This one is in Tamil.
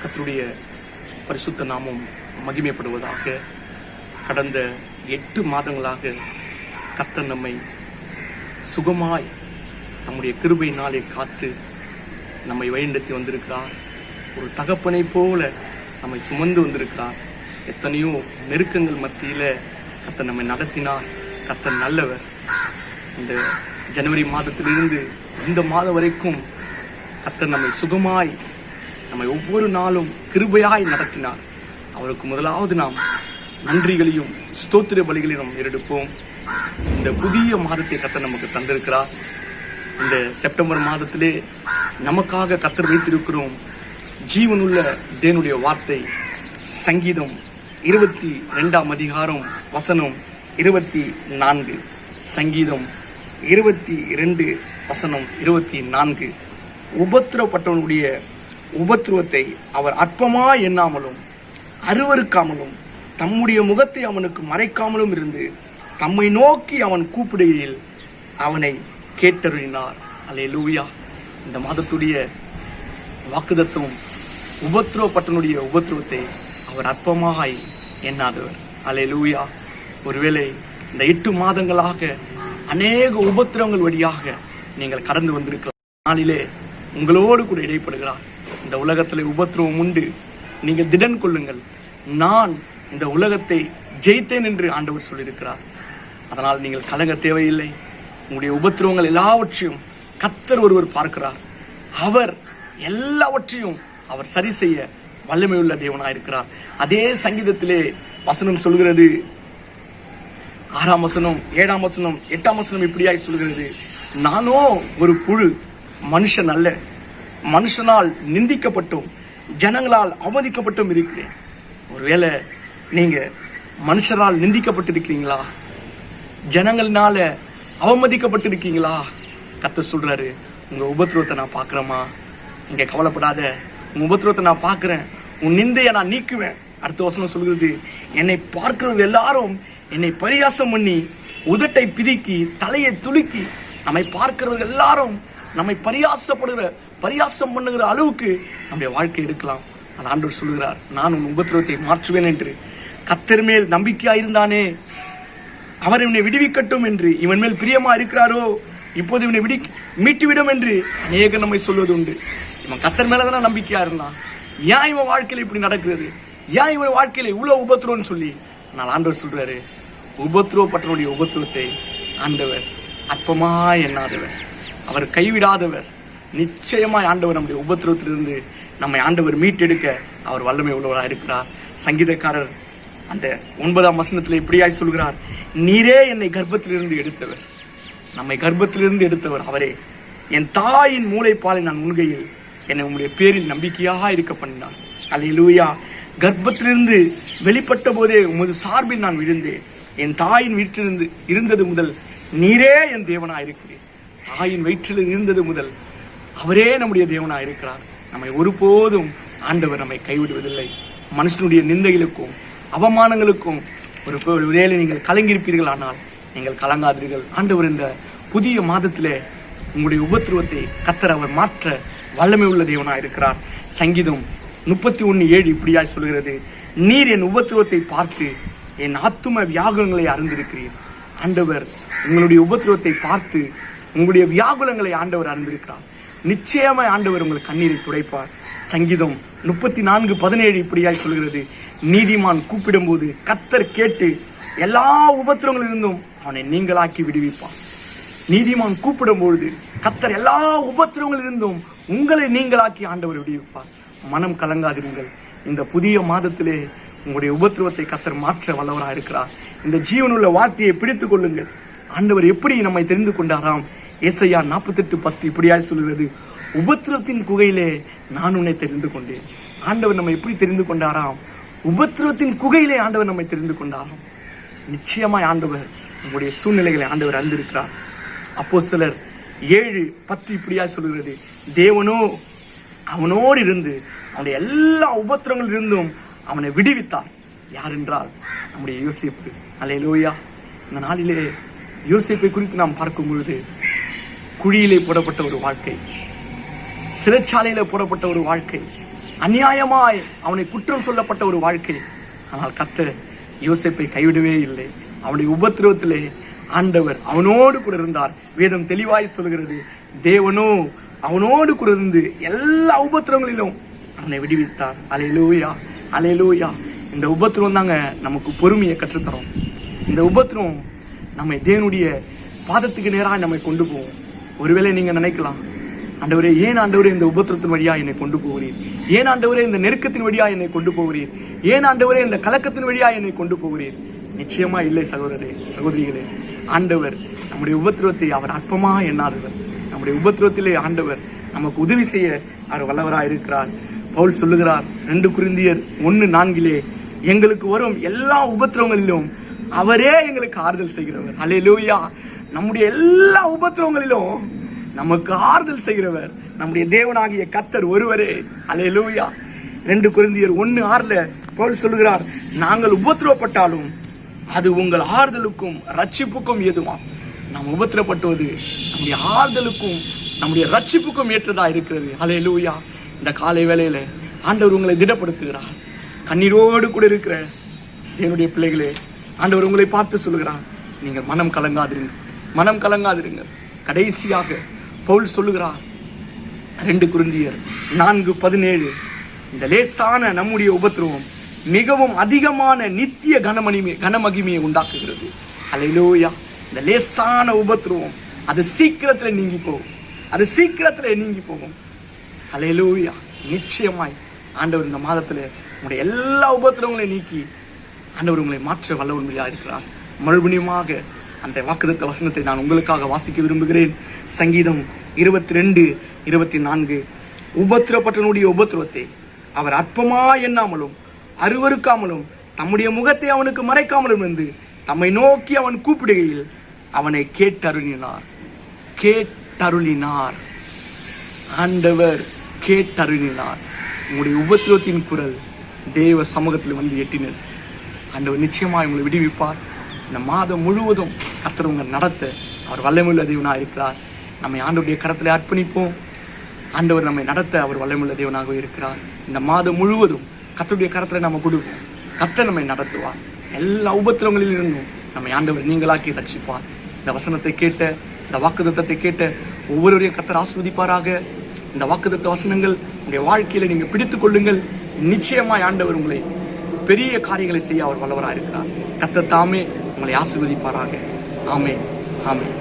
கர்த்தருடைய பரிசுத்த நாமம் மகிமைப்படுவதாக. கடந்த 8 மாதங்களாக கர்த்தர் நம்மை சுகமாய் நம்முடைய கிருபையினாலே காத்து நம்மை வழிநடத்தி வந்திருக்கிறார். ஒரு தகப்பனை போல நம்மை சுமந்து வந்திருக்கிறார். எத்தனையோ நெருக்கங்கள் மத்தியில் கர்த்தர் நம்மை நடத்தினார். கர்த்தர் நல்லவர். இந்த ஜனவரி மாதத்திலிருந்து இந்த மாதம் வரைக்கும் கர்த்தர் நம்மை சுகமாய் நம்மை ஒவ்வொரு நாளும் கிருபையாய் நடத்தினார். அவருக்கு முதலாவது நாம் நன்றிகளையும் ஸ்தோத்திர பலிகளையும் நாம் எடுப்போம். இந்த புதிய மாதத்தை கர்த்தர் நமக்கு தந்திருக்கிறார். இந்த செப்டம்பர் மாதத்திலே நமக்காக கர்த்தர் வைத்திருக்கிறோம் ஜீவனுள்ள தேவனுடைய வார்த்தை. சங்கீதம் 22 அதிகாரம் வசனம் 24. சங்கீதம் 22 வசனம் 24. உபத்திரப்பட்டவனுடைய உபத்திரவத்தை அவர் அற்பமாய் எண்ணாமலும் அருவருக்காமலும் தம்முடைய முகத்தை அவனுக்கு மறைக்காமலும் இருந்து தம்மை நோக்கி அவன் கூப்பிடுகையில் அவனை கேட்டருளினார். அல்லேலூயா. இந்த மாதத்துடைய வாக்குதத்துவம், உபத்திரவப்பட்டனுடைய உபத்திரவத்தை அவர் அற்பமாய் எண்ணாதவர். அல்லேலூயா. ஒருவேளை இந்த 8 மாதங்களாக அநேக உபத்திரவங்கள் வழியாக நீங்கள் கடந்து வந்திருக்கலாம். நாளிலே உங்களோடு கூட இடைப்படுகிறார். இந்த உலகத்தில் உபத்திரவம் உண்டு, நீங்கள் திடன் கொள்ளுங்கள், நான் இந்த உலகத்தை ஜெயித்தேன் என்று ஆண்டவர் சொல்லியிருக்கிறார். அதனால் நீங்கள் கலங்க தேவையில்லை. உங்களுடைய உபத்திரவங்கள் எல்லாவற்றையும் கர்த்தர் ஒருவர் பார்க்கிறார். அவர் எல்லாவற்றையும் அவர் சரி செய்ய வல்லமையுள்ள தேவனாயிருக்கிறார். அதே சங்கீதத்திலே வசனம் சொல்கிறது, 6ஆம் வசனம் 7ஆம் வசனம் 8ஆம் வசனம் இப்படியாய் சொல்கிறது, நானோ ஒரு புழு, மனுஷன் அல்ல, மனுஷனால் நிந்திக்கப்பட்டும் ஜனங்களால் அவமதிக்கப்பட்டும் இருக்கிறேன். ஒருவேளை நீங்க மனுஷரால் நிந்திக்கப்பட்டிருக்கீங்களா? ஜனங்கள்னால அவமதிக்கப்பட்டிருக்கீங்களா? கர்த்தர் சொல்றாரு, உங்க உபத்திரவத்தை நான் பார்க்கிறேமா, நீங்க கவலைப்படாத, உங்க உபத்திரவத்தை நான் பார்க்கிறேன், உன் நிந்தையை நான் நீக்குவேன். அடுத்த வசனம் சொல்கிறது, என்னை பார்க்கிறவங்க எல்லாரும் என்னை பரியாசம் பண்ணி உதட்டை பிதுக்கி தலையை துலுக்கி, நம்மை பார்க்கிறவர்கள் எல்லாரும் நம்மை பரியாசம் பண்ணுகிற அளவுக்கு நம்முடைய வாழ்க்கை இருக்கலாம். அந்த ஆண்டவர் சொல்லுகிறார், நான் உன் உபத்திரவத்தை மாற்றுவேன் என்று. கர்த்தர் மேல் நம்பிக்கையா இருந்தானே, அவர் இவனை விடுவிக்கட்டும் என்று, இவன் மேல் பிரியமா இருக்கிறாரோ இப்போது இவனை மீட்டுவிடும் என்று அநேக நம்மை சொல்வது உண்டு. இவன் கர்த்தர் மேலதான நம்பிக்கையா இருந்தான், ஏன் இவன் வாழ்க்கையில இப்படி நடக்கிறது, ஏன் இவன் வாழ்க்கையில இவ்வளவு உபத்திரவம்னு சொல்லி. ஆனால் ஆண்டவர் சொல்றாரு, உபத்திரவப்பட்டனுடைய உபத்திரவத்தை ஆண்டவர் அற்பமா எண்ணாதவர், அவர் கைவிடாதவர். நிச்சயமாய் ஆண்டவர் நம்முடைய உபத்திரவத்திலிருந்து நம்மை ஆண்டவர் மீட்டெடுக்க அவர் வல்லமை உள்ளவராக இருக்கிறார். சங்கீதக்காரர் அந்த 9ஆம் வசனத்தில் இப்படியாய் சொல்கிறார், நீரே என்னை கர்ப்பத்திலிருந்து எடுத்தவர், நம்மை கர்ப்பத்திலிருந்து எடுத்தவர் அவரே. என் தாயின் மூளைப்பாலை நான் உண்கையில் என்னை உங்களுடைய பேரில் நம்பிக்கையாக இருக்க பண்ணினார். அல்லேலூயா. கர்ப்பத்திலிருந்து வெளிப்பட்ட போதே உமது சார்பில் நான் விழுந்தேன். என் தாயின் வீட்டிலிருந்து இருந்தது முதல் நீரே என் தேவனாக இருக்கிறேன். தாயின் வயிற்றில் இருந்தது முதல் அவரே நம்முடைய தேவனாக இருக்கிறார். நம்மை ஒருபோதும் ஆண்டவர் நம்மை கைவிடுவதில்லை. மனுஷனுடைய நிந்தைகளுக்கும் அவமானங்களுக்கும் ஒரு வேளை நீங்கள் கலங்கியிருப்பீர்கள், ஆனால் நீங்கள் கலங்காதீர்கள். ஆண்டவர் இந்த புதிய மாதத்திலே உங்களுடைய உபத்திரவத்தை கர்த்தர் அவர் மாற்ற வல்லமை உள்ள தேவனாக இருக்கிறார். சங்கீதம் 31:7 இப்படியாய் சொல்கிறது, நீர் என் உபத்திரவத்தை பார்த்து என் ஆத்தும வியாகுலங்களை அறிந்திருக்கிறீர். ஆண்டவர் உங்களுடைய உபத்திரவத்தை பார்த்து உங்களுடைய வியாகுலங்களை ஆண்டவர் அறிந்திருக்கிறார். நிச்சயமாய் ஆண்டவர் உங்கள் கண்ணீரை துடைப்பார். சங்கீதம் 34:17 இப்படியாய் சொல்கிறது, நீதிமான் கூப்பிடும் போது கர்த்தர் கேட்டு எல்லா உபத்திரங்களிலிருந்தும் அவனை நீங்களாக்கி விடுவிப்பார். நீதிமான் கூப்பிடும் பொழுது கர்த்தர் எல்லா உபத்திரங்களிலிருந்தும் உங்களை நீங்களாக்கி ஆண்டவர் விடுவிப்பார். மனம் கலங்காதிருங்கள். இந்த புதிய மாதத்திலே உங்களுடைய உபத்திரவத்தை கர்த்தர் மாற்ற வல்லவராக இருக்கிறார். இந்த ஜீவனுள்ள வார்த்தையை பிடித்துக் கொள்ளுங்கள். ஆண்டவர் எப்படி நம்மை தெரிந்து கொண்டாராம்? ஏசாயா 48:10 இப்படியாய் சொல்கிறது, உபத்திரவத்தின் குகையிலே நான் உன்னை தெரிந்து கொண்டேன். ஆண்டவர் நம்மை எப்படி தெரிந்து கொண்டாராம்? உபத்திரவத்தின் குகையிலே ஆண்டவர் நம்மை தெரிந்து கொண்டாராம். நிச்சயமாய் ஆண்டவர் உங்களுடைய சூழ்நிலைகளை ஆண்டவர் அறிந்திருக்கிறார். அப்போஸ்தலர் 7:10 இப்படியாய் சொல்கிறது, தேவனோ அவனோடு இருந்து அவனுடைய எல்லா உபத்திரங்களில் இருந்தும் அவனை விடுவித்தார். யார் என்றால் நம்முடைய யோசேப்பு. அல்லேலூயா. இந்த நாளிலே யோசேப்பை குறித்து நாம் பார்க்கும் பொழுது, குழியிலே போடப்பட்ட ஒரு வாழ்க்கை, சிறைச்சாலையில போடப்பட்ட ஒரு வாழ்க்கை, அநியாயமாய் அவனை குற்றம் சொல்லப்பட்ட ஒரு வாழ்க்கை. ஆனால் கர்த்தர் யோசேப்பை கைவிடவே இல்லை. அவனுடைய உபத்திரவத்திலே ஆண்டவர் அவனோடு கூட இருந்தார். வேதம் தெளிவாய் சொல்கிறது, தேவனோ அவனோடு கூட இருந்து எல்லா உபத்திரவங்களிலும் அவனை விடுவித்தார். அல்லேலூயா, அல்லேலூயா. இந்த உபத்திரவம் தாங்க நமக்கு பொறுமையை கற்றுத்தரும். இந்த உபத்திரவம் நம்மை தேவனுடைய பாதத்துக்கு நேராக நம்மை கொண்டு போவோம். ஒருவேளை நீங்க நினைக்கலாம், ஆண்டவரே ஏன் ஆண்டவரே இந்த உபத்திரத்தின் வழியா என்னை கொண்டு போகிறீர்? ஏன் ஆண்டவரே இந்த நெருக்கத்தின் வழியா என்னை கொண்டு போகிறீர்? ஏன் ஆண்டவரே இந்த கலக்கத்தின் வழியா என்னை கொண்டு போகிறீர்? நிச்சயமா இல்லை சகோதரரே, சகோதரிகளே. ஆண்டவர் நம்முடைய உபத்திரவத்தை அவர் அற்பமா எண்ணாதவர். நம்முடைய உபத்திரவத்திலே ஆண்டவர் நமக்கு உதவி செய்ய அவர் வல்லவராய் இருக்கிறார். பவுல் சொல்லுகிறார் 2 கொரிந்தியர் 1:4, எங்களுக்கு வரும் எல்லா உபத்திரவங்களிலும் அவரே எங்களுக்கு ஆறுதல் செய்கிறவர். அல்லேலூயா. நம்முடைய எல்லா உபத்திரவங்களிலும் நமக்கு ஆறுதல் செய்கிறவர் நம்முடைய தேவனாகிய கர்த்தர் ஒருவரே. அல்லேலூயா. 2 கொரிந்தியர் 1:6 பவுல் சொல்லுகிறார், நாங்கள் உபத்திரவப்பட்டாலும் அது உங்கள் ஆறுதலுக்கும் ரட்சிப்புக்கும் ஏதுமா. நாம் உபத்திரப்பட்டுவது நம்முடைய ஆறுதலுக்கும் நம்முடைய ரட்சிப்புக்கும் ஏற்றதா இருக்கிறது. அல்லேலூயா. இந்த காலை வேளையில ஆண்டவர் உங்களை திடப்படுத்துகிறார். கண்ணீரோடு கூட இருக்கிற என்னுடைய பிள்ளைகளே, ஆண்டவர் உங்களை பார்த்து சொல்லுகிறார், நீங்கள் மனம் கலங்காதிருங்க, மனம் கலங்காதிருங்க. கடைசியாக பவுல் சொல்லுகிறார் 2 கொரிந்தியர் 4:17, இந்த லேசான நம்முடைய உபத்திரவம் மிகவும் அதிகமான நித்திய கனமகிமையை உண்டாக்குகிறது. அல்லேலூயா. இந்த லேசான உபத்திரவம் அது சீக்கிரத்தில் நீங்கி போகும், அது சீக்கிரத்தில் நீங்கி போகும். அல்லேலூயா. நிச்சயமாய் ஆண்டவர் இந்த மாதத்தில் உங்களுடைய எல்லா உபத்திரவங்களையும் நீக்கி ஆண்டவர் உங்களை மாற்ற வல்லவராக இருக்கிறார். மறுபடியுமாக அந்த வாக்குத்தத்த வசனத்தை நான் உங்களுக்காக வாசிக்க விரும்புகிறேன். சங்கீதம் 22:24, உபத்திரப்பட்டனுடைய உபத்திரவத்தை அவர் அற்பமா எண்ணாமலும் அருவருக்காமலும் தம்முடைய முகத்தை அவனுக்கு மறைக்காமலும் இருந்து தம்மை நோக்கி அவன் கூப்பிடுகையில் அவனை கேட்டருளினார். கேட்டருளினார். ஆண்டவர் கேட்டருளினார். உங்களுடைய உபத்திரவத்தின் குரல் தேவ சமூகத்தில் வந்து எட்டினது. ஆண்டவர் நிச்சயமாக உங்களை விடுவிப்பார். இந்த மாதம் முழுவதும் கர்த்தர் உங்களை நடத்த அவர் வல்லமையுள்ள தேவனாக இருக்கிறார். நம்மை ஆண்டவருடைய கரத்தில் அர்ப்பணிப்போம். ஆண்டவர் நம்மை நடத்த அவர் வல்லமையுள்ள தேவனாக இருக்கிறார். இந்த மாதம் முழுவதும் கர்த்தருடைய கரத்தில் நம்ம கொடுப்போம். கர்த்தர் நம்மை நடத்துவார். எல்லா உபத்திரவங்களில் இருந்தும் நம்மை ஆண்டவர் நீங்களாக்கி ரட்சிப்பார். இந்த வசனத்தை கேட்ட, இந்த வாக்குத்தத்தத்தை கேட்ட ஒவ்வொருவரையும் கர்த்தர் ஆசீர்வதிப்பாராக. இந்த வாக்குத்தத்த வசனங்கள் உங்களுடைய வாழ்க்கையில நீங்க பிடித்துக் கொள்ளுங்கள். நிச்சயமாய் ஆண்டவர் உங்களை பெரிய காரியங்களை செய்ய அவர் வல்லவராக இருக்கிறார். கர்த்தர் தாமே உங்களை ஆசீர்வதிப்பாராக. ஆமென், ஆமென்.